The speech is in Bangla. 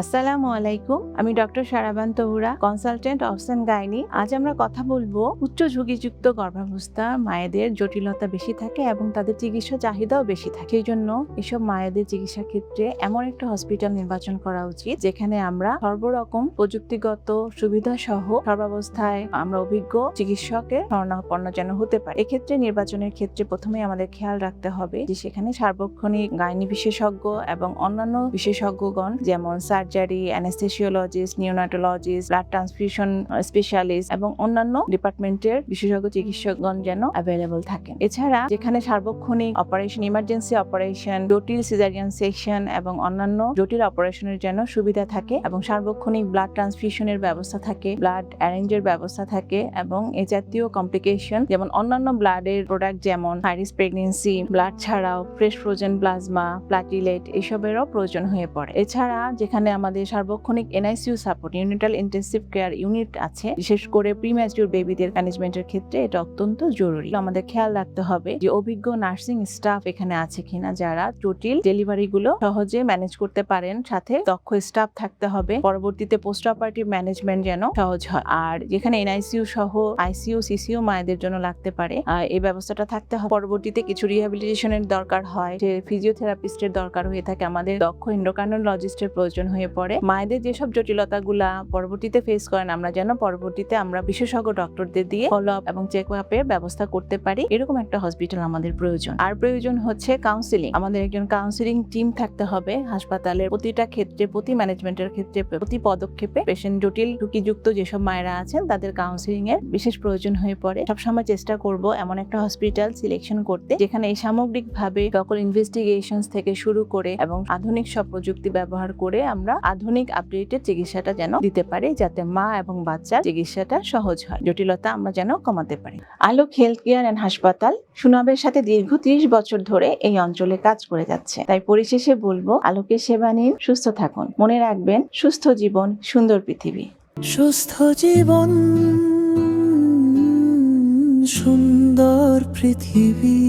আসসালামু আলাইকুম, আমি ডক্টর শারাবান তহুরা, কনসালটেন্ট অবসেন গাইনি। আজ আমরা কথা বলবো উচ্চ ঝুঁকিযুক্ত গর্ভাবস্থা মায়েদের জটিলতা বেশি থাকে এবং তাদের চিকিৎসা চাহিদাও বেশি থাকে। এই জন্য এসব মায়েদের চিকিৎসা ক্ষেত্রে এমন একটা হসপিটাল নির্বাচন করা উচিত যেখানে আমরা সর্বরকম প্রযুক্তিগত সুবিধা সহ সর্বাবস্থায় আমরা অভিজ্ঞ চিকিৎসকের শরণাপন্ন যেন হতে পারে। এক্ষেত্রে নির্বাচনের ক্ষেত্রে প্রথমে আমাদের খেয়াল রাখতে হবে যে সেখানে সার্বক্ষণিক গাইনি বিশেষজ্ঞ এবং অন্যান্য বিশেষজ্ঞগণ যেমন surgery, anaesthesiologist, neonatologist, blood transfusion specialist এবং অন্যান্য ডিপার্টমেন্টের বিশেষজ্ঞ চিকিৎসকগণ যেন অ্যাভেলেবল থাকেন। এছাড়া যেখানে সার্বক্ষণিক অপারেশন, ইমার্জেন্সি অপারেশন, জটিল সিজারিয়ান সেকশন এবং অন্যান্য জটিল অপারেশনের যেন সুবিধা থাকে এবং সার্বক্ষণিক ব্লাড ট্রান্সফিউশনের ব্যবস্থা থাকে, ব্লাড অ্যারেঞ্জের ব্যবস্থা থাকে এবং এ জাতীয় কমপ্লিকেশন যেমন অন্যান্য ব্লাডের প্রোডাক্ট যেমন হাই রিস্ক প্রেগনেন্সি, ব্লাড ছাড়াও ফ্রেশ ফ্রোজেন প্লাজমা, প্লাটিলেট এসবেরও প্রয়োজন হয়ে পড়ে। এছাড়া যেখানে আমাদের সার্বক্ষণিক এনআইসিইউ সাপোর্ট, ইউনিটাল ইন্টেনসিভ কেয়ার ইউনিট আছে, বিশেষ করে প্রিম্যাচিউর বেবিদের ম্যানেজমেন্টের ক্ষেত্রে এটা অত্যন্ত জরুরি। আমাদের খেয়াল রাখতে হবে যে অভিজ্ঞ নার্সিং স্টাফ এখানে আছে কিনা যারা জটিল ডেলিভারি গুলো সহজে ম্যানেজ করতে পারেন, সাথে দক্ষ স্টাফ থাকতে হবে। পরবর্তীতে পোস্ট অপারেটিভ ম্যানেজমেন্ট যেন সহজ হয়। আর যেখানে এনআইসিইউ সহ আইসিইউ, সিসিইউ মায়েদের জন্য লাগতে পারে, এই ব্যবস্থাটা থাকতে হবে। পরবর্তীতে কিছু রিহ্যাবিলিটেশনের দরকার হয়, যে ফিজিওথেরাপিস্টের দরকার হয়ে থাকে, আমাদের দক্ষ এন্ডোক্রাইনোলজিস্টের প্রয়োজন হয়ে পড়ে। মায়েদের যেসব জটিলতাগুলা পরবর্তীতে ফেস করেন আমরা যেন পরবর্তীতে আমরা বিশেষজ্ঞ ডক্টরদের দিয়ে ফলো আপ এবং চেক আপের ব্যবস্থা করতে পারি, এরকম একটা হসপিটাল আমাদের প্রয়োজন। আর প্রয়োজন হচ্ছে কাউন্সিলিং। আমাদের একজন কাউন্সিলিং টিম থাকতে হবে হাসপাতালের প্রতিটা ক্ষেত্রে, প্রতি ম্যানেজমেন্টের ক্ষেত্রে, প্রতি পদক্ষেপে পেশেন্ট জটিল ঝুঁকিযুক্ত যেসব মায়েরা আছেন তাদের কাউন্সিলিং এর বিশেষ প্রয়োজন হয়ে পড়ে। সবসময় চেষ্টা করব এমন একটা হসপিটাল সিলেকশন করতে যেখানে এই সামগ্রিকভাবে সকল ইনভেস্টিগেশনস থেকে শুরু করে এবং আধুনিক সব প্রযুক্তি ব্যবহার করে আমরা আধুনিক আপডেটেড চিকিৎসাটা যেন দিতে পারি, যাতে মা এবং বাচ্চার চিকিৎসাটা সহজ হয়, জটিলতা আমরা যেন কমাতে পারি। আলোক হেলথ কেয়ার অ্যান্ড হাসপাতাল সুনামের সাথে দীর্ঘ 30 বছর ধরে এই অঞ্চলে কাজ করে যাচ্ছে। তাই পরিশেষে বলবো, আলোকের সেবা নিন, সুস্থ থাকুন। মনে রাখবেন, সুস্থ জীবন, সুন্দর পৃথিবী। সুস্থ জীবন, সুন্দর পৃথিবী।